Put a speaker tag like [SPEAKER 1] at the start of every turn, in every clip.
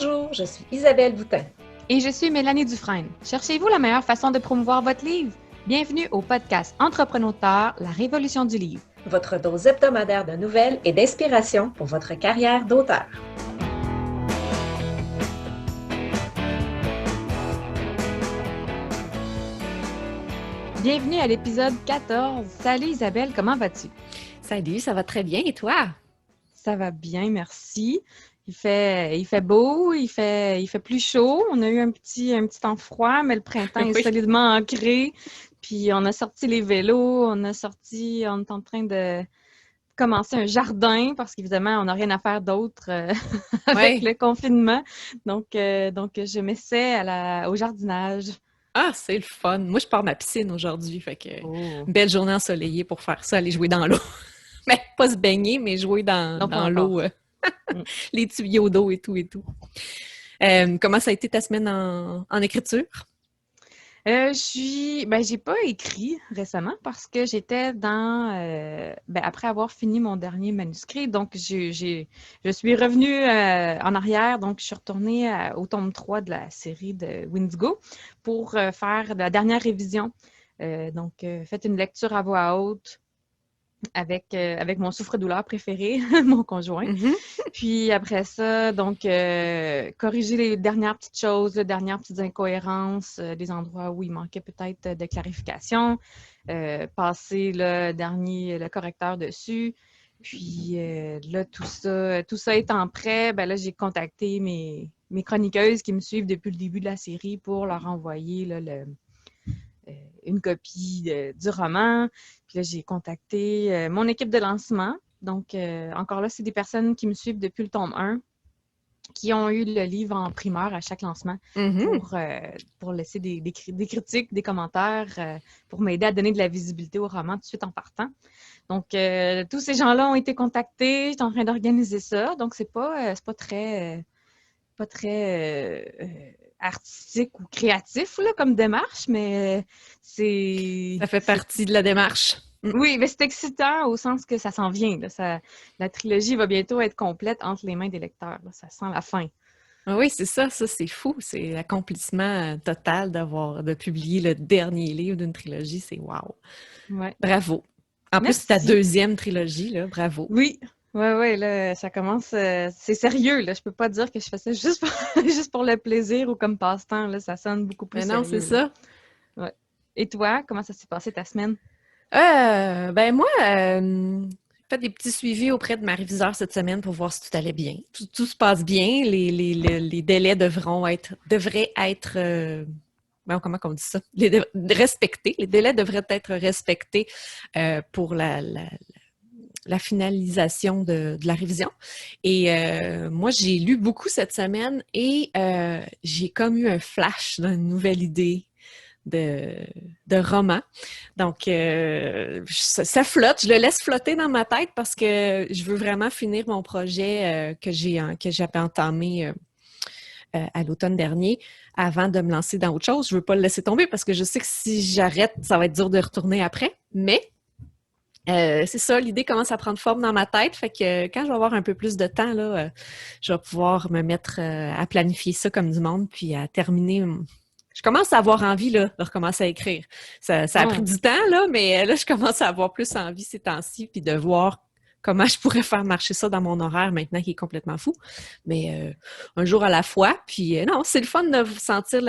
[SPEAKER 1] Bonjour, je suis Isabelle Boutin.
[SPEAKER 2] Et je suis Mélanie Dufresne. Cherchez-vous la meilleure façon de promouvoir votre livre? Bienvenue au podcast Entrepreneur, la révolution du livre.
[SPEAKER 1] Votre dose hebdomadaire de nouvelles et d'inspiration pour votre carrière d'auteur.
[SPEAKER 2] Bienvenue à l'épisode 14. Salut Isabelle, comment vas-tu?
[SPEAKER 3] Salut, ça va très bien et toi?
[SPEAKER 2] Ça va bien, merci. Il fait beau, il fait plus chaud. On a eu un petit temps froid, mais le printemps est solidement ancré. Puis on a sorti les vélos, on est en train de commencer un jardin parce qu'évidemment, on n'a rien à faire d'autre avec le confinement. Donc, je m'essaie au jardinage.
[SPEAKER 3] Ah, c'est le fun. Moi, je pars ma piscine aujourd'hui, fait que une belle journée ensoleillée pour faire ça, aller jouer dans l'eau. Mais pas se baigner, mais jouer dans l'eau. Les tuyaux d'eau et tout et tout. Comment ça a été ta semaine en écriture?
[SPEAKER 2] J'ai pas écrit récemment parce que j'étais après avoir fini mon dernier manuscrit, donc je suis revenue en arrière, donc je suis retournée au tome 3 de la série de Windigo pour faire la dernière révision. Faites une lecture à voix haute avec mon souffre-douleur préféré, mon conjoint.
[SPEAKER 3] Mm-hmm.
[SPEAKER 2] Puis après ça, corriger les dernières petites choses, les dernières petites incohérences, des endroits où il manquait peut-être de clarification, passer le correcteur dessus. Puis là, tout ça étant prêt, là, j'ai contacté mes chroniqueuses qui me suivent depuis le début de la série pour leur envoyer là, une copie du roman. Puis là, j'ai contacté mon équipe de lancement. Donc, encore là, c'est des personnes qui me suivent depuis le tome 1 qui ont eu le livre en primeur à chaque lancement pour laisser des critiques, des commentaires, pour m'aider à donner de la visibilité au roman tout de suite en partant. Donc, tous ces gens-là ont été contactés. J'étais en train d'organiser ça. Donc, c'est pas très artistique ou créatif là, comme démarche, mais c'est...
[SPEAKER 3] Ça fait partie de la démarche.
[SPEAKER 2] Oui, mais c'est excitant au sens que ça s'en vient. Là, la trilogie va bientôt être complète entre les mains des lecteurs. Là, ça sent la fin.
[SPEAKER 3] Oui, c'est ça c'est fou. C'est l'accomplissement total de publier le dernier livre d'une trilogie. C'est wow! Ouais. Bravo! En plus, c'est ta deuxième trilogie, là. Bravo!
[SPEAKER 2] Oui! Oui, là, ça commence... c'est sérieux, là. Je peux pas dire que je fais ça juste pour le plaisir ou comme passe-temps, là. Ça sonne beaucoup plus sérieux.
[SPEAKER 3] Mais non, c'est ça.
[SPEAKER 2] Ouais. Et toi, comment ça s'est passé ta semaine?
[SPEAKER 3] Moi, j'ai fait des petits suivis auprès de ma réviseur cette semaine pour voir si tout allait bien. Tout se passe bien. Les délais devraient être comment on dit ça? Respectés. Les délais devraient être respectés pour la finalisation de la révision. Et moi, j'ai lu beaucoup cette semaine et j'ai comme eu un flash d'une nouvelle idée de roman. Donc, ça flotte. Je le laisse flotter dans ma tête parce que je veux vraiment finir mon projet que j'avais entamé à l'automne dernier avant de me lancer dans autre chose. Je veux pas le laisser tomber parce que je sais que si j'arrête, ça va être dur de retourner après. Mais c'est ça, l'idée commence à prendre forme dans ma tête. Fait que quand je vais avoir un peu plus de temps, là, je vais pouvoir me mettre à planifier ça comme du monde puis à terminer... Je commence à avoir envie là, de recommencer à écrire. Ça a pris du temps, là, mais là, je commence à avoir plus envie ces temps-ci, puis de voir comment je pourrais faire marcher ça dans mon horaire maintenant qui est complètement fou. Mais un jour à la fois. Puis non, c'est le fun de sentir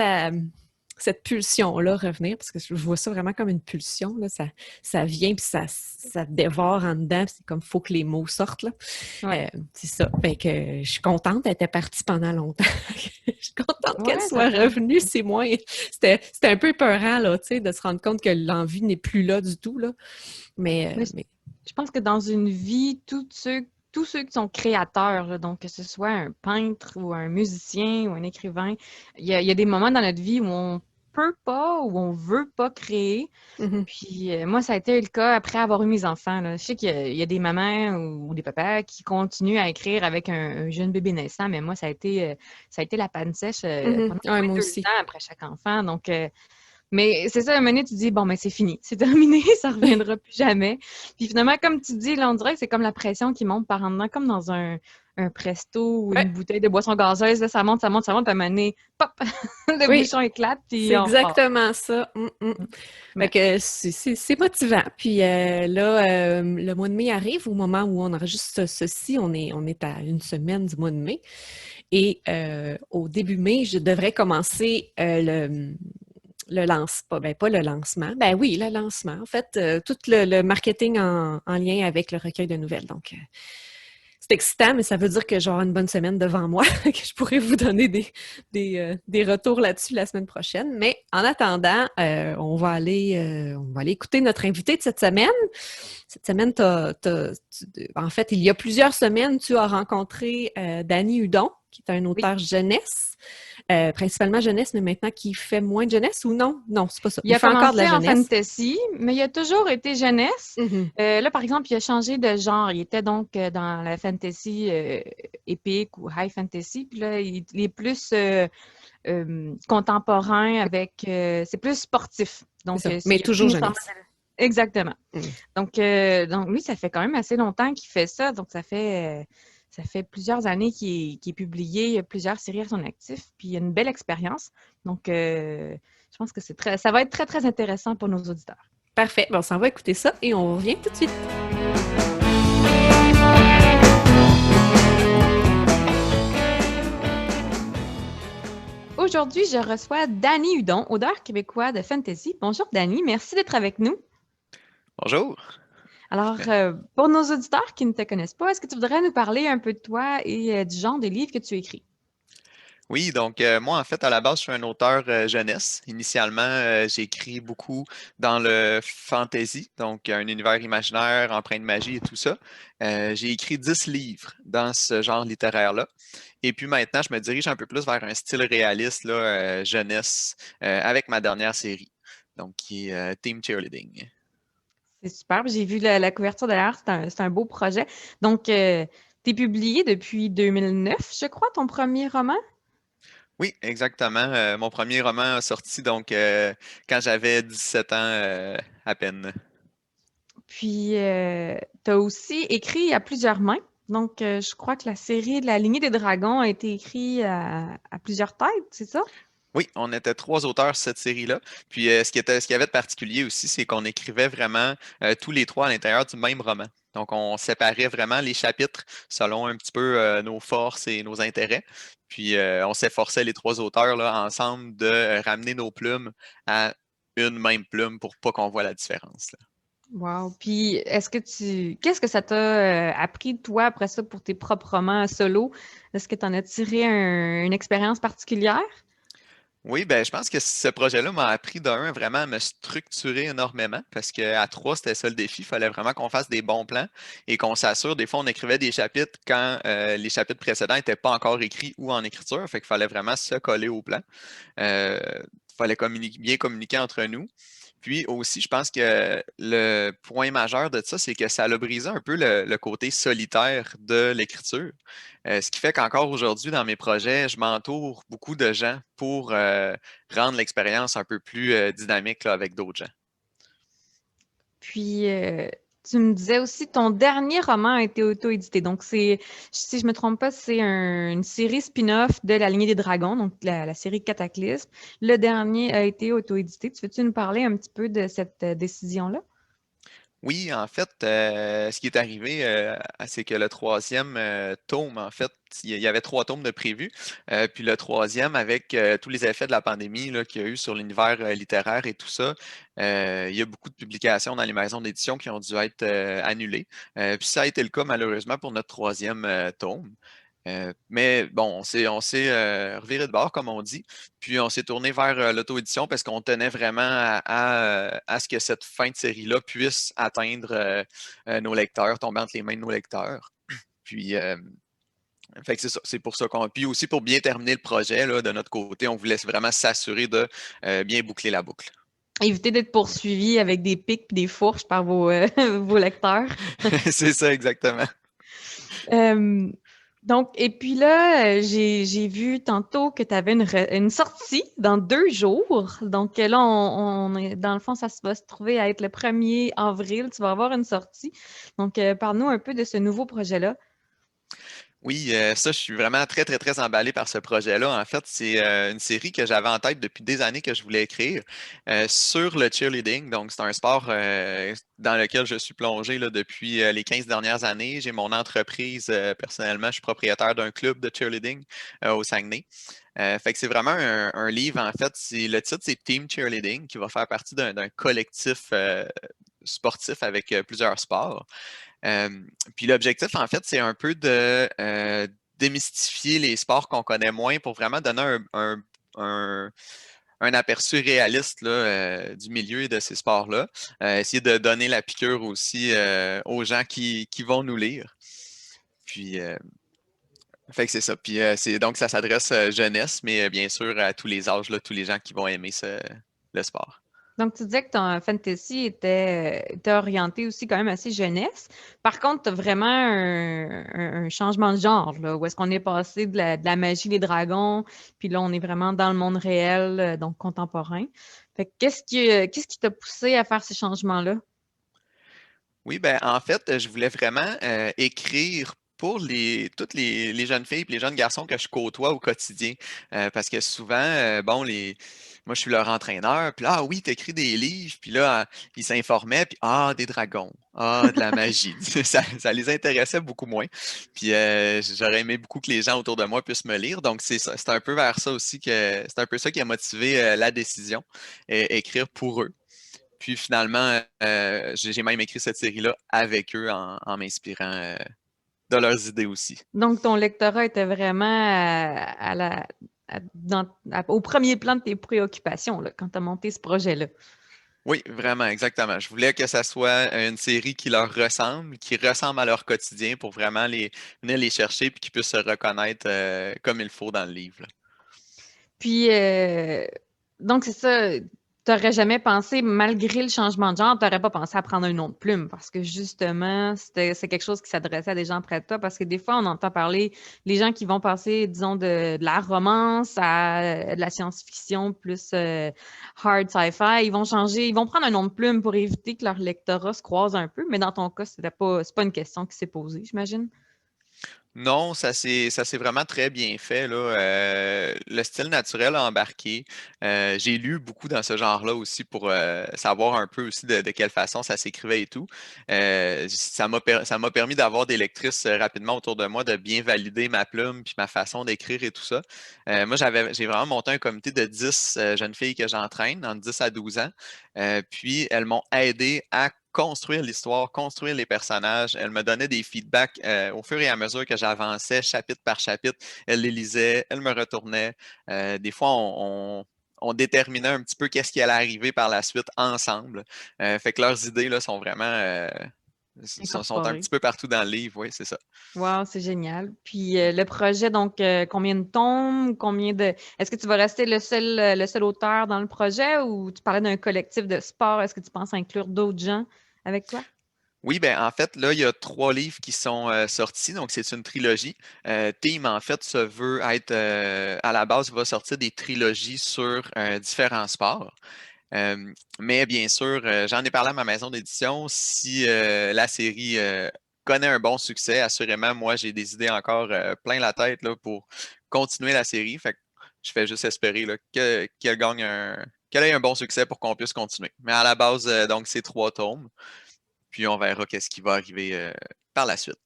[SPEAKER 3] cette pulsion-là revenir, parce que je vois ça vraiment comme une pulsion. Là. Ça vient, puis ça dévore en dedans, puis c'est comme, faut que les mots sortent. Là. Ouais. C'est ça. Fait que je suis contente, elle était partie pendant longtemps. Je suis contente qu'elle soit revenue, c'est moins... C'était un peu épeurant, là, tu sais, de se rendre compte que l'envie n'est plus là du tout, là. Mais
[SPEAKER 2] je pense que dans une vie, tous ceux qui sont créateurs, là, donc que ce soit un peintre ou un musicien ou un écrivain, il y a des moments dans notre vie où on peut pas ou on veut pas créer. Mm-hmm. Puis moi, ça a été le cas après avoir eu mes enfants. Là. Je sais qu'il y a des mamans ou des papas qui continuent à écrire avec un jeune bébé naissant, mais moi, ça a été la panne sèche pendant 2 ans après chaque enfant. Donc, mais c'est ça, à un moment donné, tu dis, bon, mais c'est fini, c'est terminé, ça ne reviendra plus jamais. Puis finalement, comme tu dis, là, on dirait que c'est comme la pression qui monte par en dedans, comme dans un un presto ou
[SPEAKER 3] Ouais.
[SPEAKER 2] une bouteille de boisson gazeuse, là, ça monte, puis à un moment donné, pop, le
[SPEAKER 3] Oui,
[SPEAKER 2] bouchon éclate, puis
[SPEAKER 3] c'est
[SPEAKER 2] on repart.
[SPEAKER 3] exactement ça. Fait
[SPEAKER 2] Mais
[SPEAKER 3] que c'est motivant. Puis là, le mois de mai arrive, au moment où on enregistre ceci, on est à une semaine du mois de mai. Et au début mai, je devrais commencer le lancement, pas le lancement, ben oui, le lancement. En fait, tout le marketing en lien avec le recueil de nouvelles. Donc, c'est excitant, mais ça veut dire que j'aurai une bonne semaine devant moi, que je pourrai vous donner des retours là-dessus la semaine prochaine. Mais en attendant, on va aller écouter notre invité de cette semaine. Cette semaine, en fait, il y a plusieurs semaines, tu as rencontré Danny Hudon, qui est un
[SPEAKER 2] oui.
[SPEAKER 3] auteur jeunesse, principalement jeunesse, mais maintenant qui fait moins de jeunesse ou non? Non, c'est pas ça.
[SPEAKER 2] Il a
[SPEAKER 3] fait encore de la
[SPEAKER 2] commencé en
[SPEAKER 3] jeunesse.
[SPEAKER 2] fantasy, mais il a toujours été jeunesse.
[SPEAKER 3] Mhm.
[SPEAKER 2] Là, par exemple, il a changé de genre. Il était donc dans la fantasy épique ou high fantasy. Puis là, il est plus contemporain avec... c'est plus sportif.
[SPEAKER 3] C'est
[SPEAKER 2] Donc,
[SPEAKER 3] ça.
[SPEAKER 2] il
[SPEAKER 3] Mais
[SPEAKER 2] y a plus
[SPEAKER 3] toujours
[SPEAKER 2] nécessairement
[SPEAKER 3] jeunesse.
[SPEAKER 2] Exactement.
[SPEAKER 3] Mm.
[SPEAKER 2] Donc, lui, ça fait quand même assez longtemps qu'il fait ça. Donc, ça fait plusieurs années qu'il est publié. Il y a plusieurs séries à son actif. Puis, il y a une belle expérience. Donc, je pense que ça va être très, très intéressant pour nos auditeurs.
[SPEAKER 3] Parfait. Bon, on s'en va écouter ça et on revient tout de suite.
[SPEAKER 2] Aujourd'hui, je reçois Danny Hudon, auteur québécois de fantasy. Bonjour, Danny. Merci d'être avec nous.
[SPEAKER 4] Bonjour.
[SPEAKER 2] Alors, pour nos auditeurs qui ne te connaissent pas, est-ce que tu voudrais nous parler un peu de toi et du genre de livres que tu écris?
[SPEAKER 4] Oui, donc moi, en fait, à la base, je suis un auteur jeunesse. Initialement, j'ai écrit beaucoup dans le fantasy, donc un univers imaginaire, empreint de magie et tout ça. J'ai écrit 10 livres dans ce genre littéraire-là. Et puis maintenant, je me dirige un peu plus vers un style réaliste, là, jeunesse, avec ma dernière série, donc qui est Team Cheerleading.
[SPEAKER 2] C'est superbe. J'ai vu la couverture d'ailleurs. C'est un beau projet. Donc, tu es publié depuis 2009, je crois, ton premier roman?
[SPEAKER 4] Oui, exactement. Mon premier roman a sorti donc quand j'avais 17 ans à peine.
[SPEAKER 2] Puis, tu as aussi écrit à plusieurs mains. Donc, je crois que la série de la lignée des dragons a été écrite à plusieurs têtes, c'est ça?
[SPEAKER 4] Oui, on était 3 auteurs sur cette série-là. Puis ce qu'il y avait de particulier aussi, c'est qu'on écrivait vraiment tous les 3 à l'intérieur du même roman. Donc, on séparait vraiment les chapitres selon un petit peu nos forces et nos intérêts. Puis, on s'efforçait les 3 auteurs là, ensemble de ramener nos plumes à une même plume pour pas qu'on voit la différence, là.
[SPEAKER 2] Wow. Puis, qu'est-ce que ça t'a appris, toi, après ça, pour tes propres romans solo? Est-ce que tu en as tiré une expérience particulière?
[SPEAKER 4] Oui, ben, je pense que ce projet-là m'a appris d'un vraiment à me structurer énormément parce qu'à 3, c'était ça le défi. Il fallait vraiment qu'on fasse des bons plans et qu'on s'assure. Des fois, on écrivait des chapitres quand les chapitres précédents n'étaient pas encore écrits ou en écriture. Fait qu'il fallait vraiment se coller au plan. Il fallait bien communiquer entre nous. Puis aussi, je pense que le point majeur de ça, c'est que ça a brisé un peu le côté solitaire de l'écriture. Ce qui fait qu'encore aujourd'hui, dans mes projets, je m'entoure beaucoup de gens pour rendre l'expérience un peu plus dynamique là, avec d'autres gens.
[SPEAKER 2] Puis, tu me disais aussi, ton dernier roman a été auto-édité. Donc, si je ne me trompe pas, c'est une série spin-off de La Lignée des Dragons, donc la série Cataclysme. Le dernier a été auto-édité. Tu veux-tu nous parler un petit peu de cette décision-là?
[SPEAKER 4] Oui, en fait, ce qui est arrivé, c'est que le troisième tome, en fait, il y avait 3 tomes de prévus. Puis le troisième, avec tous les effets de la pandémie là, qu'il y a eu sur l'univers littéraire et tout ça, il y a beaucoup de publications dans les maisons d'édition qui ont dû être annulées. Puis ça a été le cas malheureusement pour notre troisième tome. Mais bon, on s'est reviré de bord, comme on dit, puis on s'est tourné vers l'auto-édition parce qu'on tenait vraiment à ce que cette fin de série-là puisse atteindre nos lecteurs, tomber entre les mains de nos lecteurs. Puis, fait que c'est ça, c'est pour ça qu'on. Puis aussi pour bien terminer le projet, là, de notre côté, on voulait vraiment s'assurer de bien boucler la boucle.
[SPEAKER 2] Éviter d'être poursuivi avec des pics et des fourches par vos lecteurs.
[SPEAKER 4] C'est ça, exactement.
[SPEAKER 2] Euh, donc, et puis là, j'ai vu tantôt que tu avais une sortie dans 2 jours. Donc là, dans le fond, ça va se trouver à être le 1er avril. Tu vas avoir une sortie. Donc, parle-nous un peu de ce nouveau projet-là.
[SPEAKER 4] Oui, ça, je suis vraiment très, très, très emballé par ce projet-là. En fait, c'est une série que j'avais en tête depuis des années que je voulais écrire sur le cheerleading. Donc, c'est un sport dans lequel je suis plongé là, depuis les 15 dernières années. J'ai mon entreprise personnellement. Je suis propriétaire d'un club de cheerleading au Saguenay. Fait que c'est vraiment un livre, en fait. Le titre, c'est Team Cheerleading, qui va faire partie d'un collectif sportif avec plusieurs sports. Euh, Puis l'objectif, en fait, c'est un peu de démystifier les sports qu'on connaît moins pour vraiment donner un- un aperçu réaliste là, du milieu et de ces sports-là. Essayer de donner la piqûre aussi aux gens qui vont nous lire. Puis, fait que c'est ça. Puis, donc, ça s'adresse jeunesse, mais bien sûr à tous les âges, là, tous les gens qui vont aimer le sport.
[SPEAKER 2] Donc, tu disais que ton fantasy était orienté aussi quand même assez jeunesse. Par contre, tu as vraiment un changement de genre, là, où est-ce qu'on est passé de la magie des dragons, puis là, on est vraiment dans le monde réel, donc contemporain. Fait que qu'est-ce qui t'a poussé à faire ces changements-là?
[SPEAKER 4] Oui, ben en fait, je voulais vraiment écrire pour toutes les jeunes filles et les jeunes garçons que je côtoie au quotidien. Parce que souvent, bon, moi, je suis leur entraîneur, puis là, ah oui, t'écris des livres, puis là, ils s'informaient, puis ah, des dragons, ah, de la magie. Ça les intéressait beaucoup moins. Puis j'aurais aimé beaucoup que les gens autour de moi puissent me lire. Donc, c'est un peu vers ça aussi c'est un peu ça qui a motivé la décision, écrire pour eux. Puis finalement, j'ai même écrit cette série-là avec eux en m'inspirant de leurs idées aussi.
[SPEAKER 2] Donc, ton lectorat était vraiment au premier plan de tes préoccupations là, quand tu as monté ce projet-là.
[SPEAKER 4] Oui, vraiment, exactement. Je voulais que ça soit une série qui leur ressemble, qui ressemble à leur quotidien pour vraiment venir les chercher puis qu'ils puissent se reconnaître comme il faut dans le livre, là.
[SPEAKER 2] Puis, donc, c'est ça. T'aurais jamais pensé, malgré le changement de genre, t'aurais pas pensé à prendre un nom de plume parce que justement, c'est quelque chose qui s'adressait à des gens près de toi parce que des fois, on entend parler les gens qui vont passer, disons, de la romance à de la science-fiction plus hard sci-fi, ils vont changer, ils vont prendre un nom de plume pour éviter que leur lectorat se croise un peu, mais dans ton cas, c'est pas une question qui s'est posée, j'imagine.
[SPEAKER 4] Non, ça s'est vraiment très bien fait, là. Le style naturel a embarqué. J'ai lu beaucoup dans ce genre-là aussi pour savoir un peu aussi de quelle façon ça s'écrivait et tout. Ça m'a permis d'avoir des lectrices rapidement autour de moi, de bien valider ma plume puis ma façon d'écrire et tout ça. Moi, j'ai vraiment monté un comité de 10 jeunes filles que j'entraîne, entre 10 à 12 ans. Puis elles m'ont aidé à construire l'histoire, construire les personnages. Elle me donnait des feedbacks au fur et à mesure que j'avançais, chapitre par chapitre. Elle les lisait, elle me retournait. Des fois, on déterminait un petit peu qu'est-ce qui allait arriver par la suite ensemble. Fait que leurs idées là, sont vraiment sont un
[SPEAKER 2] Incorporé.
[SPEAKER 4] petit peu partout dans le livre, oui, c'est ça.
[SPEAKER 2] Wow, c'est génial. Puis le projet, donc, combien de tomes, combien de... Est-ce que tu vas rester le seul auteur dans le projet ou tu parlais d'un collectif de sport? Est-ce que tu penses inclure d'autres gens avec toi?
[SPEAKER 4] Oui, ben en fait, là, il y a 3 livres qui sont sortis, donc c'est une trilogie. Team, en fait, se veut être à la base, va sortir des trilogies sur différents sports. Mais bien sûr, j'en ai parlé à ma maison d'édition. Si la série connaît un bon succès, assurément, moi, j'ai des idées encore plein la tête là, pour continuer la série. Fait que je fais juste espérer là, qu'elle ait un bon succès pour qu'on puisse continuer. Mais à la base, donc, c'est 3 tomes. Puis on verra qu'est-ce qui va arriver par la suite.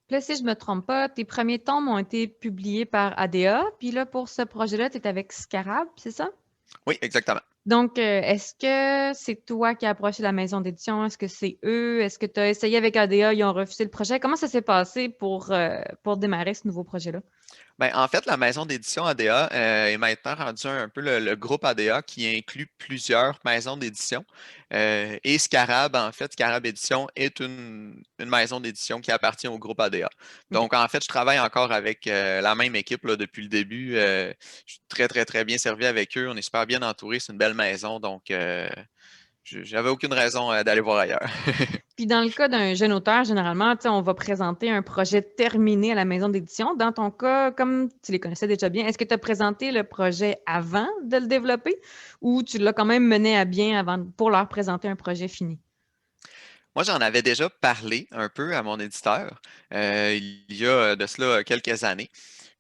[SPEAKER 2] Puis là, si je ne me trompe pas, tes premiers tomes ont été publiés par ADA. Puis là, pour ce projet-là, tu es avec Scarab, c'est ça?
[SPEAKER 4] Oui, exactement.
[SPEAKER 2] Donc, est-ce que c'est toi qui as approché la maison d'édition? Est-ce que c'est eux? Est-ce que tu as essayé avec ADA? Ils ont refusé le projet? Comment ça s'est passé pour démarrer ce nouveau projet-là?
[SPEAKER 4] Ben, en fait, la maison d'édition ADA est maintenant rendue un peu le groupe ADA qui inclut plusieurs maisons d'édition. Et Scarab, en fait, Scarab Édition est une maison d'édition qui appartient au groupe ADA.
[SPEAKER 2] OK.
[SPEAKER 4] Donc, en fait, je travaille encore avec la même équipe là, depuis le début. Je suis très, très, très bien servi avec eux. On est super bien entouré. C'est une belle maison. Donc, j'avais aucune raison d'aller voir ailleurs.
[SPEAKER 2] Puis dans le cas d'un jeune auteur, généralement, tu sais, on va présenter un projet terminé à la maison d'édition. Dans ton cas, comme tu les connaissais déjà bien, est-ce que tu as présenté le projet avant de le développer ou tu l'as quand même mené à bien avant pour leur présenter un projet fini?
[SPEAKER 4] Moi, j'en avais déjà parlé un peu à mon éditeur il y a de cela quelques années.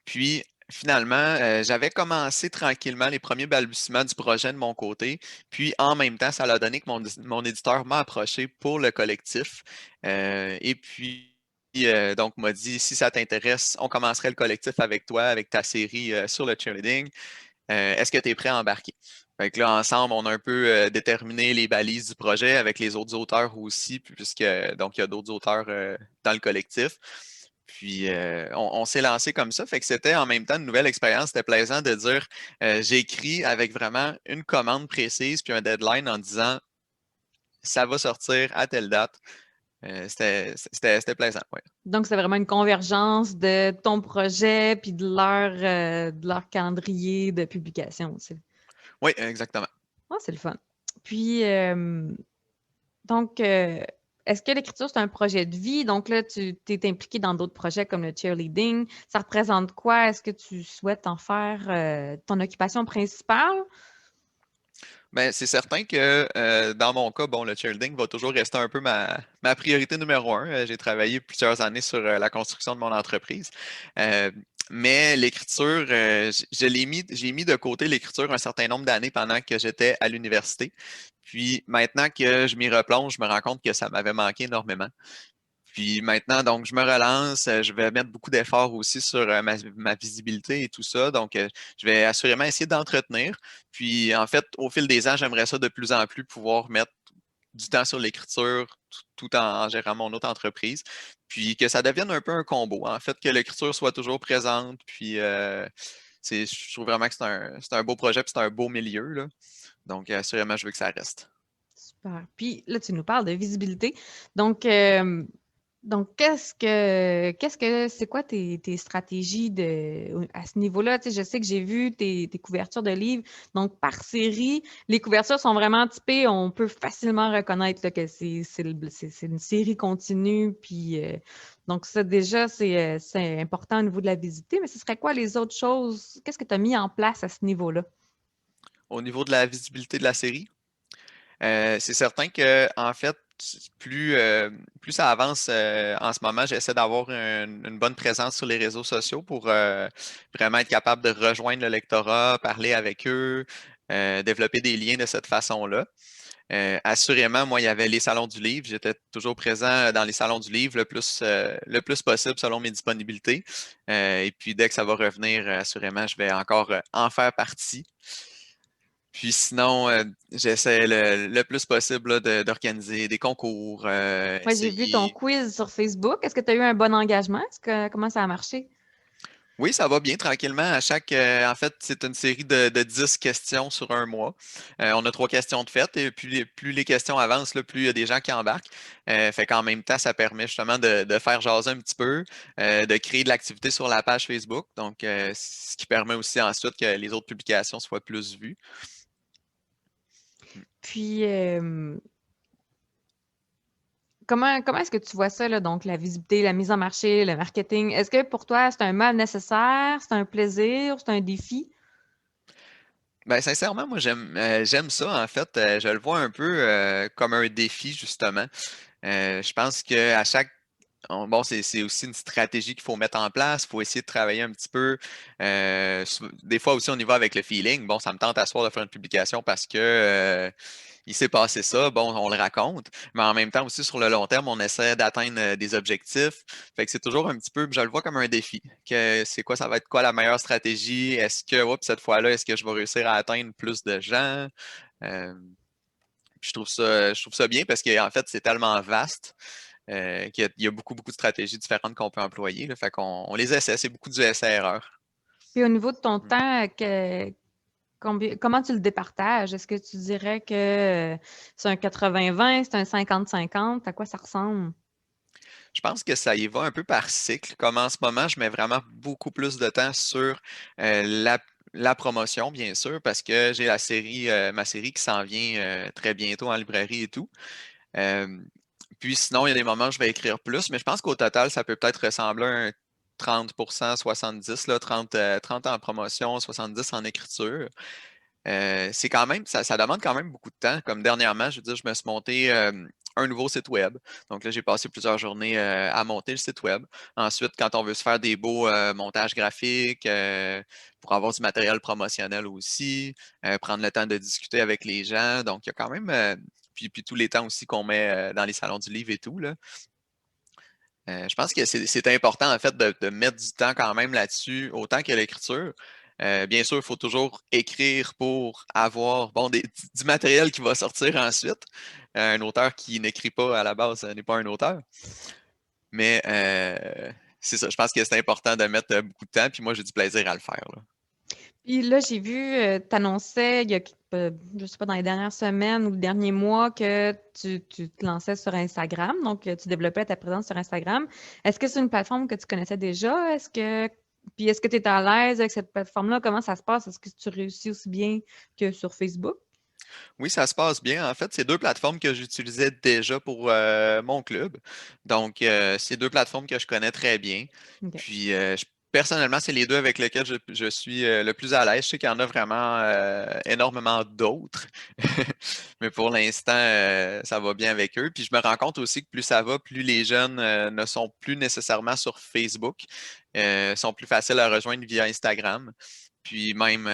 [SPEAKER 4] Puis, finalement, j'avais commencé tranquillement les premiers balbutiements du projet de mon côté. Puis, en même temps, ça l'a donné que mon éditeur m'a approché pour le collectif. Et puis, donc, m'a dit, si ça t'intéresse, on commencerait le collectif avec toi, avec ta série sur le cheerleading. Est-ce que tu es prêt à embarquer? Fait que là, ensemble, on a un peu déterminé les balises du projet avec les autres auteurs aussi, puisque donc il y a d'autres auteurs dans le collectif. Puis on s'est lancé comme ça. Fait que c'était en même temps une nouvelle expérience. C'était plaisant de dire j'ai écrit avec vraiment une commande précise puis un deadline en disant ça va sortir à telle date. C'était plaisant, ouais.
[SPEAKER 2] Donc, c'est vraiment une convergence de ton projet puis de leur calendrier de publication aussi.
[SPEAKER 4] Oui, exactement.
[SPEAKER 2] Ah, c'est le fun. Puis, donc, est-ce que l'écriture, c'est un projet de vie? Donc là, tu t'es impliqué dans d'autres projets comme le cheerleading. Ça représente quoi? Est-ce que tu souhaites en faire ton occupation principale?
[SPEAKER 4] Ben, c'est certain que dans mon cas, bon, le cheerleading va toujours rester un peu ma priorité numéro un. J'ai travaillé plusieurs années sur la construction de mon entreprise. Euh, mais l'écriture, j'ai mis de côté l'écriture un certain nombre d'années pendant que j'étais à l'université. Puis maintenant que je m'y replonge, je me rends compte que ça m'avait manqué énormément. Puis maintenant, donc, je me relance. Je vais mettre beaucoup d'efforts aussi sur ma visibilité et tout ça. Donc, je vais assurément essayer d'entretenir. Puis, en fait, au fil des ans, j'aimerais ça de plus en plus pouvoir mettre du temps sur l'écriture tout en gérant mon autre entreprise. Puis, que ça devienne un peu un combo. En fait, que l'écriture soit toujours présente. Puis, je trouve vraiment que c'est un beau projet puis c'est un beau milieu, là. Donc, assurément, je veux que ça reste.
[SPEAKER 2] Super. Puis là, tu nous parles de visibilité. Donc, c'est quoi tes stratégies à ce niveau-là? Tu sais, je sais que j'ai vu tes couvertures de livres. Donc, par série, les couvertures sont vraiment typées. On peut facilement reconnaître là, que c'est une série continue. Puis, donc, ça, déjà, c'est important au niveau de la visibilité. Mais ce serait quoi les autres choses? Qu'est-ce que tu as mis en place à ce niveau-là?
[SPEAKER 4] Au niveau de la visibilité de la série, c'est certain que, en fait, plus ça avance en ce moment, j'essaie d'avoir une bonne présence sur les réseaux sociaux pour vraiment être capable de rejoindre le lectorat, parler avec eux, développer des liens de cette façon-là. Assurément, moi, il y avait les salons du livre. J'étais toujours présent dans les salons du livre le plus possible selon mes disponibilités. Et puis, dès que ça va revenir, assurément, je vais encore en faire partie. Puis sinon, j'essaie le plus possible là, d'organiser des concours,
[SPEAKER 2] Moi, j'ai vu ton
[SPEAKER 4] essayer.
[SPEAKER 2] quiz sur Facebook. Est-ce que tu as eu un bon engagement? Comment ça a marché?
[SPEAKER 4] Oui, ça va bien tranquillement. En fait, c'est une série de 10 questions sur un mois. On a 3 questions de fait et plus les questions avancent, là, plus il y a des gens qui embarquent. Fait qu'en même temps, ça permet justement de faire jaser un petit peu, de créer de l'activité sur la page Facebook. Donc, ce qui permet aussi ensuite que les autres publications soient plus vues.
[SPEAKER 2] Puis, comment est-ce que tu vois ça, là, donc la visibilité, la mise en marché, le marketing? Est-ce que pour toi, c'est un mal nécessaire, c'est un plaisir, c'est un défi?
[SPEAKER 4] Ben, sincèrement, moi, j'aime ça, en fait. Je le vois un peu comme un défi, justement. Je pense qu'à chaque. Bon, c'est aussi une stratégie qu'il faut mettre en place. Il faut essayer de travailler un petit peu. Des fois aussi, on y va avec le feeling. Bon, ça me tente à soir de faire une publication parce que il s'est passé ça. Bon, on le raconte. Mais en même temps aussi, sur le long terme, on essaie d'atteindre des objectifs. Fait que c'est toujours un petit peu, je le vois comme un défi. Que c'est quoi, ça va être quoi la meilleure stratégie? Est-ce que, oups, cette fois-là, est-ce que je vais réussir à atteindre plus de gens? Euh, puis je trouve ça bien parce qu'en fait, c'est tellement vaste qu'il y a beaucoup, beaucoup de stratégies différentes qu'on peut employer. Là. Fait on les essaie, c'est beaucoup du essai-erreur.
[SPEAKER 2] Puis au niveau de ton
[SPEAKER 4] Mm.
[SPEAKER 2] temps, comment tu le départages? Est-ce que tu dirais que c'est un 80-20, c'est un 50-50? À quoi ça ressemble?
[SPEAKER 4] Je pense que ça y va un peu par cycle. Comme en ce moment, je mets vraiment beaucoup plus de temps sur la promotion, bien sûr, parce que j'ai ma série qui s'en vient très bientôt en librairie et tout. Euh, Puis sinon, il y a des moments où je vais écrire plus, mais je pense qu'au total, ça peut peut-être ressembler à un 30%, 70, là, 30 en promotion, 70 en écriture. c'est quand même, ça demande quand même beaucoup de temps. Comme dernièrement, je veux dire, je me suis monté un nouveau site web. Donc là, j'ai passé plusieurs journées à monter le site web. Ensuite, quand on veut se faire des beaux montages graphiques pour avoir du matériel promotionnel aussi, prendre le temps de discuter avec les gens. Donc, il y a quand même, puis tous les temps aussi qu'on met dans les salons du livre et tout, là. Je pense que c'est important, en fait, de mettre du temps quand même là-dessus, autant que l'écriture. Bien sûr, il faut toujours écrire pour avoir bon, du matériel qui va sortir ensuite. Un auteur qui n'écrit pas à la base n'est pas un auteur. Mais c'est ça, je pense que c'est important de mettre beaucoup de temps, puis moi, j'ai du plaisir à le faire, là.
[SPEAKER 2] Puis là, j'ai vu, tu annonçais, je sais pas, dans les dernières semaines ou le dernier mois, que tu te lançais sur Instagram. Donc, tu développais ta présence sur Instagram. Est-ce que c'est une plateforme que tu connaissais déjà? Puis est-ce que tu es à l'aise avec cette plateforme-là? Comment ça se passe? Est-ce que tu réussis aussi bien que sur Facebook?
[SPEAKER 4] Oui, ça se passe bien. En fait, c'est deux plateformes que j'utilisais déjà pour mon club. Donc, c'est deux plateformes que je connais très bien.
[SPEAKER 2] OK.
[SPEAKER 4] Puis, personnellement, c'est les deux avec lesquels je suis le plus à l'aise. Je sais qu'il y en a vraiment énormément d'autres. Mais pour l'instant, ça va bien avec eux. Puis, je me rends compte aussi que plus ça va, plus les jeunes ne sont plus nécessairement sur Facebook, sont plus faciles à rejoindre via Instagram puis même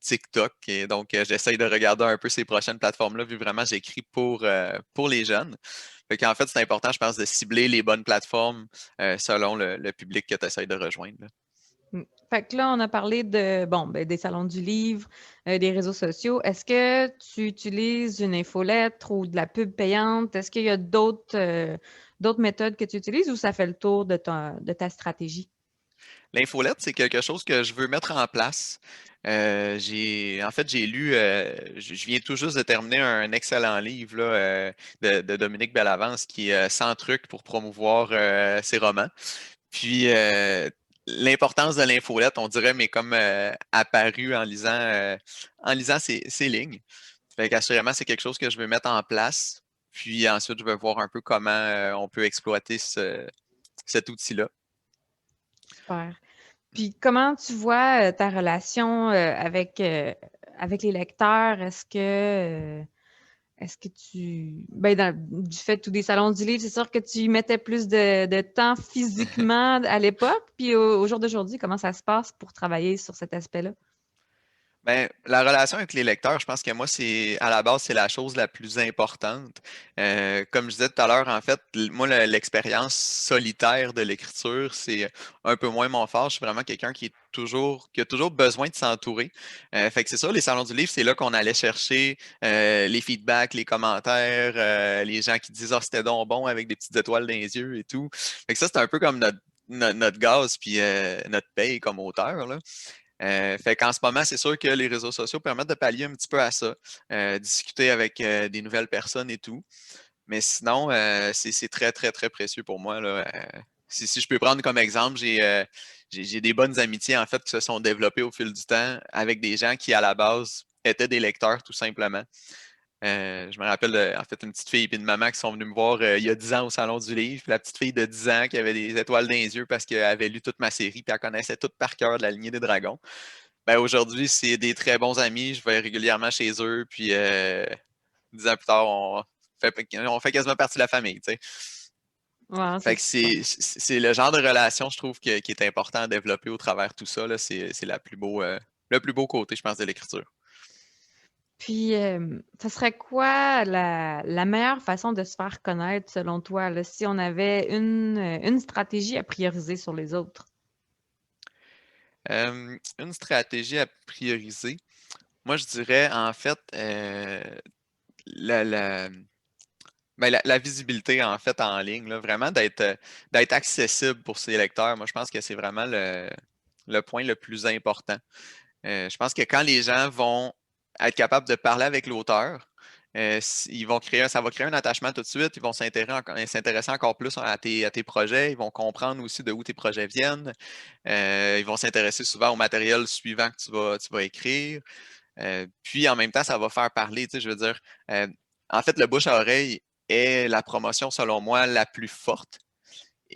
[SPEAKER 4] TikTok. Et donc, j'essaye de regarder un peu ces prochaines plateformes-là, vu vraiment j'écris pour les jeunes. Fait qu'en fait, c'est important, je pense, de cibler les bonnes plateformes selon le public que tu essaies de rejoindre, là.
[SPEAKER 2] Mm. Fait que là, on a parlé des salons du livre, des réseaux sociaux. Est-ce que tu utilises une infolettre ou de la pub payante? Est-ce qu'il y a d'autres méthodes que tu utilises ou ça fait le tour de ta stratégie?
[SPEAKER 4] L'infolette, c'est quelque chose que je veux mettre en place. En fait, j'ai lu, je viens tout juste de terminer un excellent livre là, de Dominique Bellavance qui est 100 trucs pour promouvoir ses romans. Puis, l'importance de l'infolette, on dirait, mais comme apparu en lisant ces lignes. Fait qu'assurément, c'est quelque chose que je veux mettre en place. Puis ensuite, je vais voir un peu comment on peut exploiter cet outil-là.
[SPEAKER 2] Super. Puis comment tu vois ta relation avec les lecteurs? Est-ce que du fait de tous des salons du livre, c'est sûr que tu y mettais plus de temps physiquement à l'époque, puis au jour d'aujourd'hui, comment ça se passe pour travailler sur cet aspect-là?
[SPEAKER 4] Ben, la relation avec les lecteurs, je pense que moi, c'est à la base, c'est la chose la plus importante. Comme je disais tout à l'heure, en fait, moi, l'expérience solitaire de l'écriture, c'est un peu moins mon fort. Je suis vraiment quelqu'un qui a toujours besoin de s'entourer. Fait que c'est ça, les salons du livre, c'est là qu'on allait chercher les feedbacks, les commentaires, les gens qui disent, ah, c'était donc bon avec des petites étoiles dans les yeux et tout. Fait que ça, c'est un peu comme notre gaz puis notre paye comme auteur, là. Fait qu'en ce moment, c'est sûr que les réseaux sociaux permettent de pallier un petit peu à ça, discuter avec des nouvelles personnes et tout. Mais sinon, c'est très, très, très précieux pour moi, là. Si je peux prendre comme exemple, j'ai des bonnes amitiés en fait qui se sont développées au fil du temps avec des gens qui, à la base, étaient des lecteurs tout simplement. Je me rappelle, en fait, une petite fille et une maman qui sont venues me voir il y a 10 ans au Salon du Livre. Puis la petite fille de 10 ans qui avait des étoiles dans les yeux parce qu'elle avait lu toute ma série puis elle connaissait tout par cœur de la lignée des dragons. Ben, aujourd'hui, c'est des très bons amis. Je vais régulièrement chez eux. Puis 10 ans plus tard, on fait quasiment partie de la famille, tu sais.
[SPEAKER 2] Ouais, c'est
[SPEAKER 4] Fait que
[SPEAKER 2] super.
[SPEAKER 4] c'est le genre de relation, je trouve, qui est important à développer au travers de tout ça, là. C'est le plus beau côté, je pense, de l'écriture.
[SPEAKER 2] Puis, ça serait quoi la meilleure façon de se faire connaître selon toi, là, si on avait une stratégie à prioriser sur les autres?
[SPEAKER 4] Une stratégie à prioriser. Moi, je dirais, en fait, la, la, la visibilité, en fait, en ligne, là, vraiment d'être accessible pour ses lecteurs. Moi, je pense que c'est vraiment le point le plus important. Je pense que quand les gens vont être capables de parler avec l'auteur, ça va créer un attachement tout de suite. Ils vont s'intéresser encore plus à tes projets. Ils vont comprendre aussi de où tes projets viennent. Ils vont s'intéresser souvent au matériel suivant que tu vas écrire. Puis en même temps, ça va faire parler. Tu sais, je veux dire, en fait, le bouche à oreille est la promotion, selon moi, la plus forte.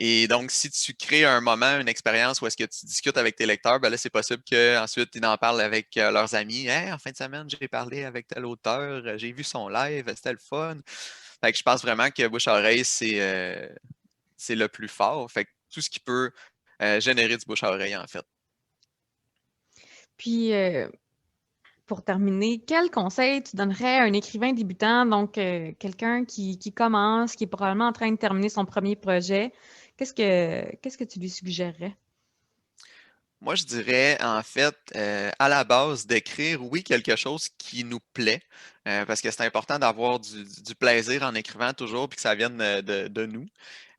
[SPEAKER 4] Et donc, si tu crées un moment, une expérience où est-ce que tu discutes avec tes lecteurs, ben là, c'est possible qu'ensuite, ils en parlent avec leurs amis. Hey, en fin de semaine, j'ai parlé avec tel auteur, j'ai vu son live, c'était le fun. Fait que je pense vraiment que bouche-à-oreille, c'est le plus fort. Fait que tout ce qui peut générer du bouche-à-oreille, en fait.
[SPEAKER 2] Puis, pour terminer, quel conseil tu donnerais à un écrivain débutant, donc quelqu'un qui commence, qui est probablement en train de terminer son premier projet? Qu'est-ce que tu lui suggérerais?
[SPEAKER 4] Moi, je dirais, en fait, à la base, d'écrire, oui, quelque chose qui nous plaît, parce que c'est important d'avoir du plaisir en écrivant toujours, puis que ça vienne de nous.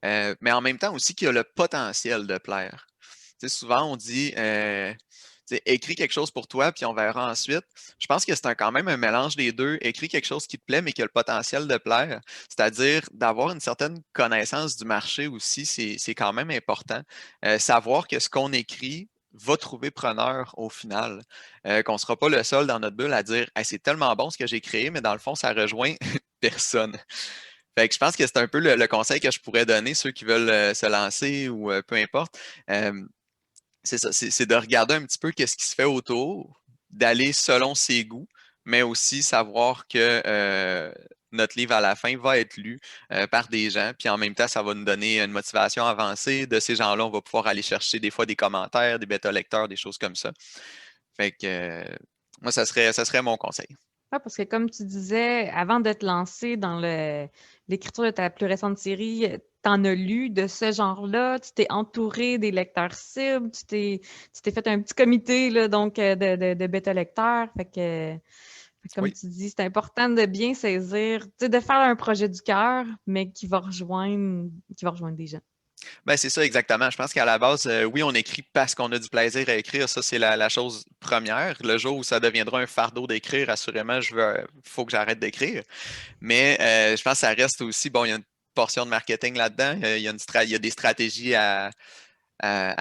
[SPEAKER 4] Mais en même temps aussi qu'il y a le potentiel de plaire. Tu sais, souvent, on dit, tu sais, écris quelque chose pour toi, puis on verra ensuite. Je pense que c'est quand même un mélange des deux. Écris quelque chose qui te plaît, mais qui a le potentiel de plaire. C'est-à-dire d'avoir une certaine connaissance du marché aussi, c'est quand même important. Savoir que ce qu'on écrit va trouver preneur au final. Qu'on ne sera pas le seul dans notre bulle à dire hey, c'est tellement bon ce que j'ai créé, mais dans le fond, ça rejoint personne. Fait que je pense que c'est un peu le conseil que je pourrais donner, ceux qui veulent se lancer ou peu importe. Euh, c'est ça, c'est de regarder un petit peu qu'est-ce qui se fait autour, d'aller selon ses goûts, mais aussi savoir que notre livre à la fin va être lu par des gens, puis en même temps, ça va nous donner une motivation avancée. De ces gens-là, on va pouvoir aller chercher des fois des commentaires, des bêta-lecteurs, des choses comme ça. Fait que moi, ça serait mon conseil.
[SPEAKER 2] Ouais, parce que comme tu disais, avant de te lancer dans l'écriture de ta plus récente série, tu en as lu de ce genre-là, tu t'es entouré des lecteurs cibles, tu t'es fait un petit comité là, donc de bêta-lecteurs. Comme
[SPEAKER 4] Oui.
[SPEAKER 2] tu dis, c'est important de bien saisir, tu sais, de faire un projet du cœur, mais qui va rejoindre des gens.
[SPEAKER 4] Ben, c'est ça exactement. Je pense qu'à la base, oui, on écrit parce qu'on a du plaisir à écrire. Ça, c'est la chose première. Le jour où ça deviendra un fardeau d'écrire, assurément, faut que j'arrête d'écrire. Mais je pense que ça reste aussi, bon, il y a une portion de marketing là-dedans. Il y a des stratégies à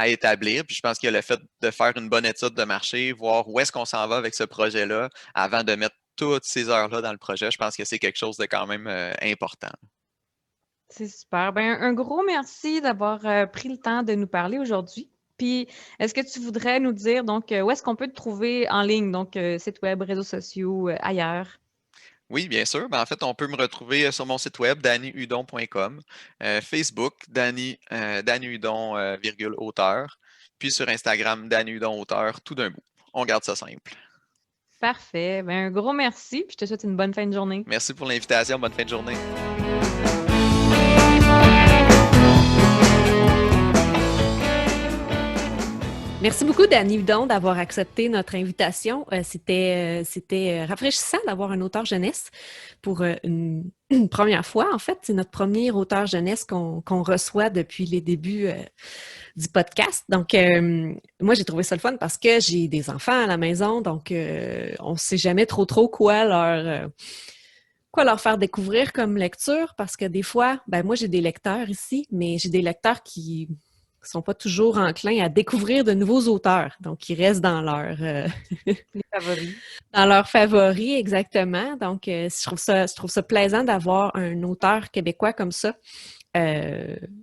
[SPEAKER 4] établir. Puis je pense qu'il y a le fait de faire une bonne étude de marché, voir où est-ce qu'on s'en va avec ce projet-là avant de mettre toutes ces heures-là dans le projet. Je pense que c'est quelque chose de quand même important.
[SPEAKER 2] C'est super. Ben, un gros merci d'avoir pris le temps de nous parler aujourd'hui. Puis, est-ce que tu voudrais nous dire, donc, où est-ce qu'on peut te trouver en ligne, donc, site web, réseaux sociaux, ailleurs?
[SPEAKER 4] Oui, bien sûr. Ben, en fait, on peut me retrouver sur mon site web, dannyhudon.com, Facebook, Danny Hudon, virgule, auteur, puis sur Instagram, Danny Hudon, auteur, tout d'un bout. On garde ça simple.
[SPEAKER 2] Parfait. Ben, un gros merci, puis je te souhaite une bonne fin de journée.
[SPEAKER 4] Merci pour l'invitation. Bonne fin de journée.
[SPEAKER 3] Merci beaucoup, Danny Hudon, d'avoir accepté notre invitation. C'était rafraîchissant d'avoir un auteur jeunesse pour une première fois. En fait, c'est notre premier auteur jeunesse qu'on reçoit depuis les débuts du podcast. Donc, moi, j'ai trouvé ça le fun parce que j'ai des enfants à la maison, donc on ne sait jamais trop quoi leur faire découvrir comme lecture, parce que des fois, ben moi, j'ai des lecteurs ici, mais j'ai des lecteurs qui sont pas toujours enclins à découvrir de nouveaux auteurs. Donc, ils restent dans
[SPEAKER 2] Les favoris.
[SPEAKER 3] dans leurs favoris, exactement. Donc, je trouve ça plaisant d'avoir un auteur québécois comme ça,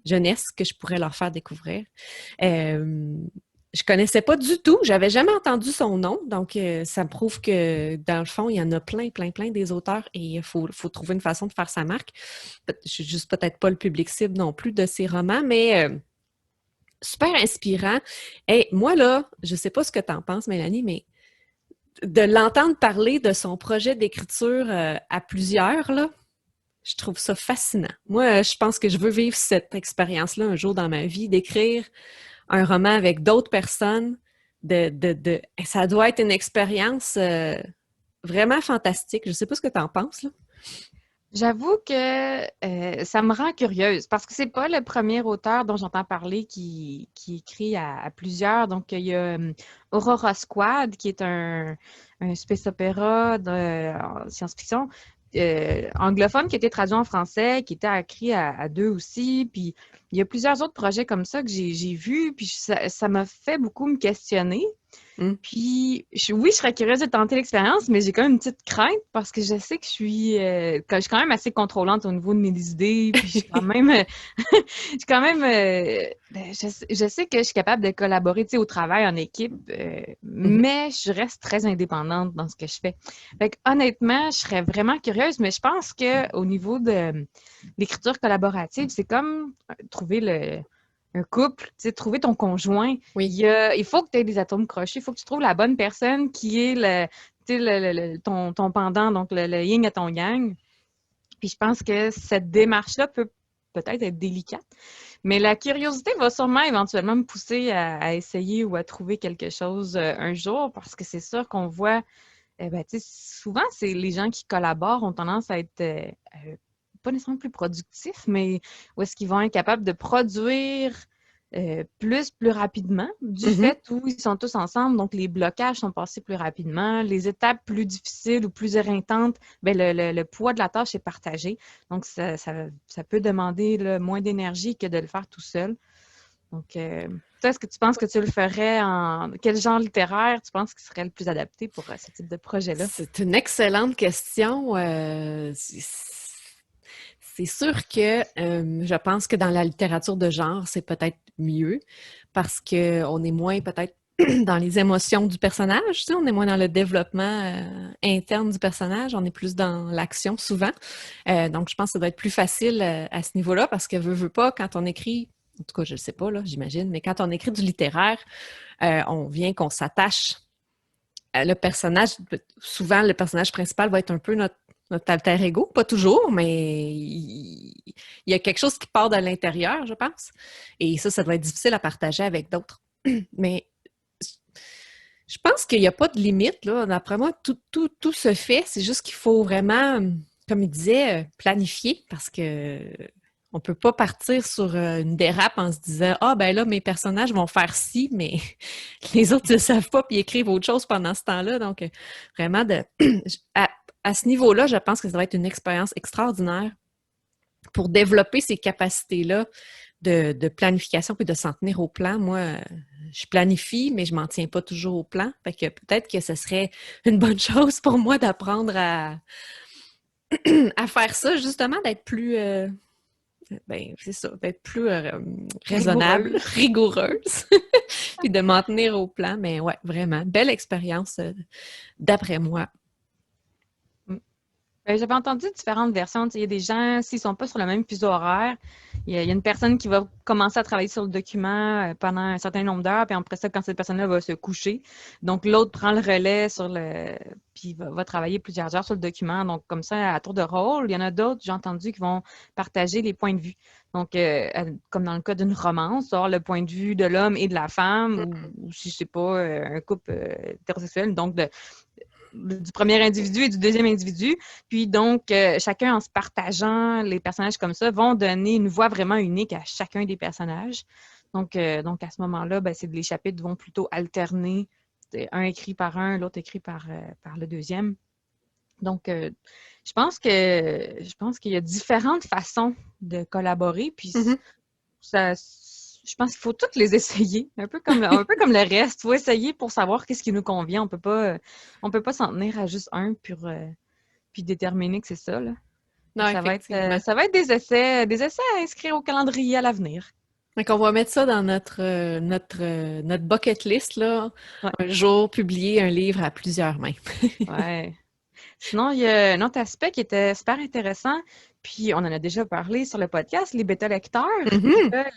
[SPEAKER 3] jeunesse, que je pourrais leur faire découvrir. Je connaissais pas du tout, j'avais jamais entendu son nom, donc ça me prouve que dans le fond, il y en a plein des auteurs et il faut trouver une façon de faire sa marque. Je suis juste peut-être pas le public cible non plus de ces romans, mais super inspirant. Et moi, là, je sais pas ce que tu en penses, Mélanie, mais de l'entendre parler de son projet d'écriture à plusieurs, là, je trouve ça fascinant. Moi, je pense que je veux vivre cette expérience-là un jour dans ma vie, d'écrire un roman avec d'autres personnes. Ça doit être une expérience vraiment fantastique. Je sais pas ce que tu en penses, là.
[SPEAKER 2] J'avoue que ça me rend curieuse parce que c'est pas le premier auteur dont j'entends parler qui écrit à plusieurs. Donc, il y a Aurora Squad, qui est un space opéra en science-fiction anglophone qui a été traduit en français, qui était écrit à deux aussi. Puis, il y a plusieurs autres projets comme ça que j'ai vus, puis ça m'a fait beaucoup me questionner.
[SPEAKER 3] Mm.
[SPEAKER 2] Puis, oui, je serais curieuse de tenter l'expérience, mais j'ai quand même une petite crainte parce que je sais que je suis quand même assez contrôlante au niveau de mes idées. Puis, je suis quand même, je sais que je suis capable de collaborer, tu sais, au travail, en équipe, mais je reste très indépendante dans ce que je fais. Fait que, honnêtement, je serais vraiment curieuse, mais je pense que au niveau de l'écriture collaborative, c'est comme trouver un couple, tu sais, trouver ton conjoint.
[SPEAKER 3] Oui.
[SPEAKER 2] Il faut que tu aies des atomes crochus, il faut que tu trouves la bonne personne qui est tu sais, ton pendant, donc le yin à ton yang. Puis je pense que cette démarche-là peut peut-être être délicate, mais la curiosité va sûrement éventuellement me pousser à essayer ou à trouver quelque chose un jour, parce que c'est sûr qu'on voit, tu sais, souvent, c'est les gens qui collaborent ont tendance à être pas nécessairement plus productifs, mais où est-ce qu'ils vont être capables de produire plus rapidement, du fait où ils sont tous ensemble, donc les blocages sont passés plus rapidement, les étapes plus difficiles ou plus éreintantes, ben le poids de la tâche est partagé, donc ça peut demander là, moins d'énergie que de le faire tout seul. Donc, toi, est-ce que tu penses que tu le ferais en quel genre littéraire tu penses qui serait le plus adapté pour ce type de projet-là?
[SPEAKER 3] C'est une excellente question. C'est sûr que je pense que dans la littérature de genre, c'est peut-être mieux parce qu'on est moins peut-être dans les émotions du personnage, tu sais, on est moins dans le développement interne du personnage, on est plus dans l'action souvent. Donc, je pense que ça doit être plus facile à ce niveau-là parce que veut pas, quand on écrit, en tout cas, je ne sais pas, là, j'imagine, mais quand on écrit du littéraire, on vient qu'on s'attache le personnage, souvent le personnage principal va être un peu notre alter ego, pas toujours, mais il y a quelque chose qui part de l'intérieur, je pense. Et ça doit être difficile à partager avec d'autres. Mais je pense qu'il n'y a pas de limite, là. D'après moi, tout se fait. C'est juste qu'il faut vraiment, comme il disait, planifier parce que on peut pas partir sur une dérape en se disant « Ah, ben là, mes personnages vont faire ci, mais les autres ne savent pas puis écrivent autre chose pendant ce temps-là. » Donc, vraiment, à ce niveau-là, je pense que ça va être une expérience extraordinaire pour développer ces capacités-là de planification puis de s'en tenir au plan. Moi, je planifie, mais je m'en tiens pas toujours au plan. Fait que peut-être que ce serait une bonne chose pour moi d'apprendre à faire ça, justement, d'être plus... c'est ça, d'être plus raisonnable, rigoureuse, puis de m'en tenir au plan. Mais ouais, vraiment, belle expérience d'après moi.
[SPEAKER 2] J'avais entendu différentes versions. Il y a des gens, s'ils ne sont pas sur le même fuseau horaire, il y a une personne qui va commencer à travailler sur le document pendant un certain nombre d'heures, puis après ça, quand cette personne-là va se coucher, donc l'autre prend le relais puis va travailler plusieurs heures sur le document. Donc, comme ça, à tour de rôle, il y en a d'autres, j'ai entendu, qui vont partager les points de vue. Donc, comme dans le cas d'une romance, avoir le point de vue de l'homme et de la femme, ou si je sais pas, un couple hétérosexuel, donc du premier individu et du deuxième individu. Puis donc, chacun en se partageant les personnages comme ça, vont donner une voix vraiment unique à chacun des personnages. Donc à ce moment-là, les chapitres vont plutôt alterner, un écrit par un, l'autre écrit par le deuxième. Donc, je pense qu'il y a différentes façons de collaborer, puis je pense qu'il faut toutes les essayer, un peu comme le reste. Il faut essayer pour savoir qu'est-ce qui nous convient. On peut pas s'en tenir à juste un puis déterminer que c'est ça, là.
[SPEAKER 3] Non,
[SPEAKER 2] ça va être des essais à inscrire au calendrier à l'avenir.
[SPEAKER 3] Donc, on va mettre ça dans notre bucket list, là.
[SPEAKER 2] Ouais.
[SPEAKER 3] Un jour, publier un livre à plusieurs mains.
[SPEAKER 2] Ouais. Sinon, il y a un autre aspect qui était super intéressant, puis on en a déjà parlé sur le podcast, les bêta-lecteurs.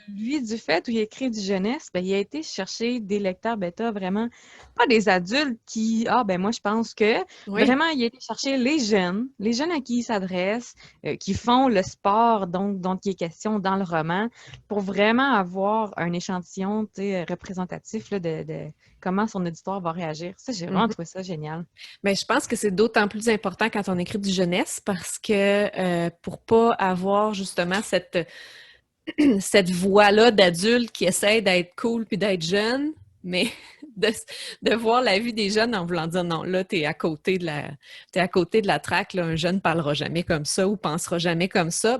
[SPEAKER 2] Lui, du fait où il écrit du jeunesse, il a été chercher des lecteurs bêta vraiment, pas des adultes qui, moi je pense que, vraiment, il a été chercher les jeunes à qui il s'adresse, qui font le sport dont il est question dans le roman, pour vraiment avoir un échantillon représentatif là, de comment son auditoire va réagir. Ça, j'ai vraiment trouvé ça génial.
[SPEAKER 3] Mais je pense que c'est d'autant plus important quand on écrit du jeunesse parce que pour pas avoir justement cette voix-là d'adulte qui essaie d'être cool puis d'être jeune, mais de voir la vie des jeunes en voulant dire non, là, t'es à côté de la traque, là, un jeune parlera jamais comme ça ou pensera jamais comme ça,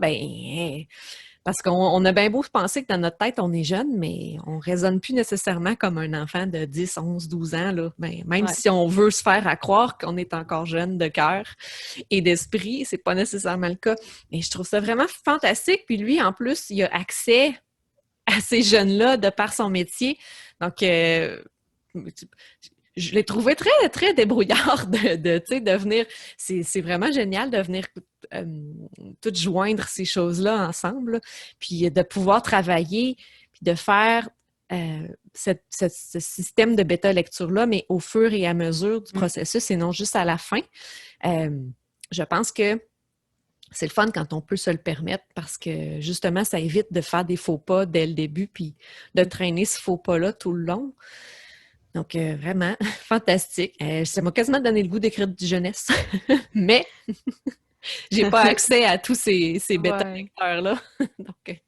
[SPEAKER 3] Parce qu'on a bien beau penser que dans notre tête, on est jeune, mais on raisonne plus nécessairement comme un enfant de 10, 11, 12 ans. Là. Ben, même
[SPEAKER 2] Ouais.
[SPEAKER 3] si on veut se faire à croire qu'on est encore jeune de cœur et d'esprit, c'est pas nécessairement le cas. Mais je trouve ça vraiment fantastique. Puis lui, en plus, il a accès à ces jeunes-là de par son métier. Donc, je l'ai trouvé très, très débrouillard de venir. C'est vraiment génial de venir tout joindre ces choses-là ensemble, puis de pouvoir travailler, puis de faire ce système de bêta-lecture-là, mais au fur et à mesure du processus et non juste à la fin. Je pense que c'est le fun quand on peut se le permettre parce que justement, ça évite de faire des faux pas dès le début puis de traîner ce faux pas-là tout le long. Donc, vraiment, fantastique. Ça m'a quasiment donné le goût d'écrire du jeunesse, mais j'ai pas accès à tous ces bêta-lecteurs-là. Donc,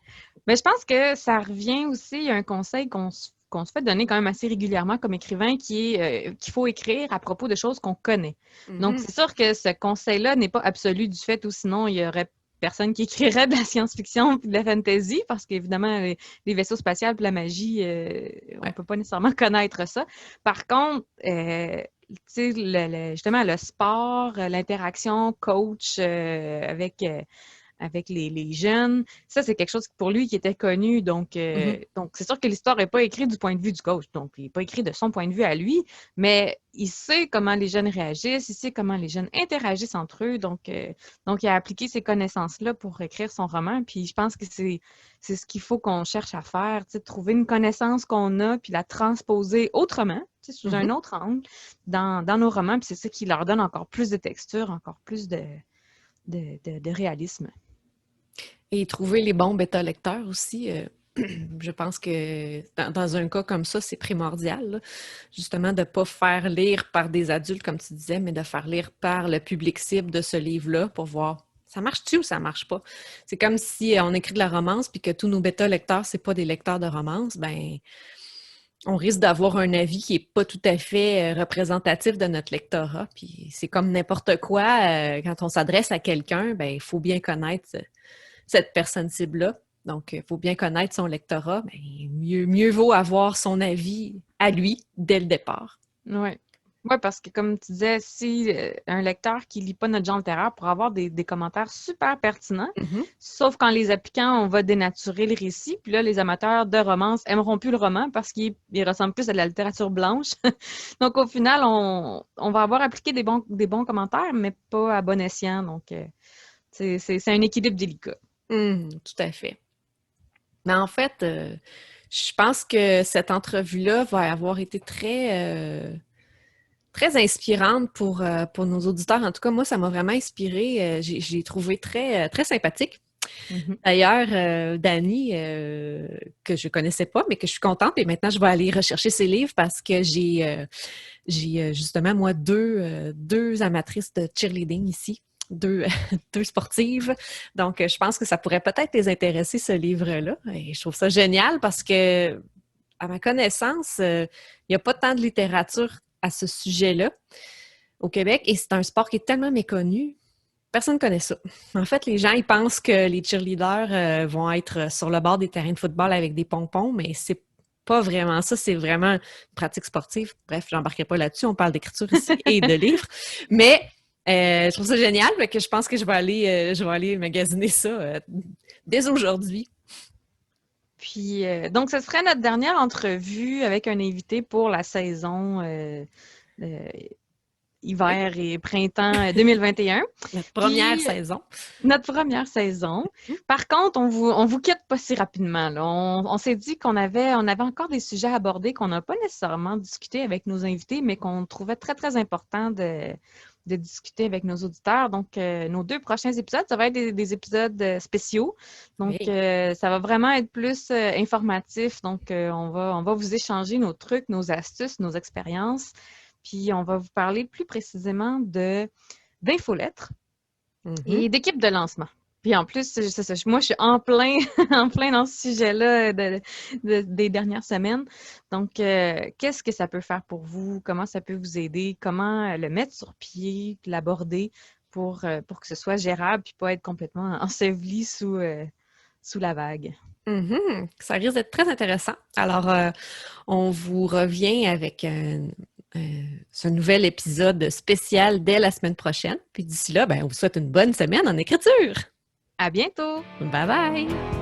[SPEAKER 2] Mais je pense que ça revient aussi, il y a un conseil qu'on se fait donner quand même assez régulièrement comme écrivain qui est qu'il faut écrire à propos de choses qu'on connaît. Donc, c'est sûr que ce conseil-là n'est pas absolu du fait où sinon il y aurait personne qui écrirait de la science-fiction et de la fantasy parce qu'évidemment, les vaisseaux spatials et la magie, on ne peut pas nécessairement connaître ça. Par contre, tu sais, justement, le sport, l'interaction coach avec les jeunes. Ça, c'est quelque chose pour lui qui était connu. Donc c'est sûr que l'histoire n'est pas écrite du point de vue du coach. Donc, il n'est pas écrit de son point de vue à lui, mais il sait comment les jeunes réagissent, il sait comment les jeunes interagissent entre eux. Donc il a appliqué ces connaissances-là pour écrire son roman. Puis, je pense que c'est ce qu'il faut qu'on cherche à faire, tu sais, trouver une connaissance qu'on a, puis la transposer autrement, tu sais, sous un autre angle, dans nos romans. Puis, c'est ça qui leur donne encore plus de texture, encore plus de réalisme.
[SPEAKER 3] Et trouver les bons bêta-lecteurs aussi, je pense que dans un cas comme ça, c'est primordial, là, justement, de ne pas faire lire par des adultes, comme tu disais, mais de faire lire par le public cible de ce livre-là pour voir ça marche-tu ou ça marche pas. C'est comme si on écrit de la romance puis que tous nos bêta-lecteurs, c'est pas des lecteurs de romance, ben on risque d'avoir un avis qui n'est pas tout à fait représentatif de notre lectorat. Puis c'est comme n'importe quoi, quand on s'adresse à quelqu'un, ben il faut bien connaître cette personne cible-là. Donc, il faut bien connaître son lectorat. Ben, mieux vaut avoir son avis à lui dès le départ.
[SPEAKER 2] Oui. Oui, parce que comme tu disais, si un lecteur qui ne lit pas notre genre littéraire pourra avoir des commentaires super pertinents, sauf quand les applicants, on va dénaturer le récit. Puis là, les amateurs de romance aimeront plus le roman parce qu'il ressemble plus à de la littérature blanche. Donc, au final, on va avoir appliqué des bons commentaires, mais pas à bon escient. Donc, c'est un équilibre délicat.
[SPEAKER 3] Tout à fait. Mais en fait, je pense que cette entrevue-là va avoir été très inspirante pour nos auditeurs. En tout cas, moi, ça m'a vraiment inspirée. J'ai trouvé très, très sympathique. D'ailleurs, Dani, que je connaissais pas, mais que je suis contente, et maintenant, je vais aller rechercher ses livres parce que j'ai justement, moi, deux amatrices de cheerleading ici. Deux sportives. Donc, je pense que ça pourrait peut-être les intéresser, ce livre-là. Et je trouve ça génial parce que, à ma connaissance, il n'y a pas tant de littérature à ce sujet-là au Québec et c'est un sport qui est tellement méconnu. Personne ne connaît ça. En fait, les gens, ils pensent que les cheerleaders vont être sur le bord des terrains de football avec des pompons, mais c'est pas vraiment ça. C'est vraiment une pratique sportive. Bref, j'embarquerai pas là-dessus. On parle d'écriture ici et de livres. Mais je trouve ça génial, que je pense que je vais aller magasiner ça dès aujourd'hui.
[SPEAKER 2] Puis, donc, ce serait notre dernière entrevue avec un invité pour la saison hiver et printemps 2021.
[SPEAKER 3] Notre première saison.
[SPEAKER 2] Notre première saison. Par contre, on vous quitte pas si rapidement. Là. On s'est dit qu'on avait encore des sujets à aborder qu'on n'a pas nécessairement discuté avec nos invités, mais qu'on trouvait très, très important de discuter avec nos auditeurs. Donc, nos 2 prochains épisodes, ça va être des épisodes spéciaux. Donc, ça va vraiment être plus informatif. Donc, on va vous échanger nos trucs, nos astuces, nos expériences. Puis, on va vous parler plus précisément d'infolettres et d'équipes de lancement. Puis en plus, c'est ça, moi, je suis en plein dans ce sujet-là des dernières semaines. Donc, qu'est-ce que ça peut faire pour vous? Comment ça peut vous aider? Comment le mettre sur pied, l'aborder pour que ce soit gérable puis pas être complètement enseveli sous sous la vague.
[SPEAKER 3] Ça risque d'être très intéressant. Alors, on vous revient avec ce nouvel épisode spécial dès la semaine prochaine. Puis d'ici là, on vous souhaite une bonne semaine en écriture.
[SPEAKER 2] À bientôt!
[SPEAKER 3] Bye bye!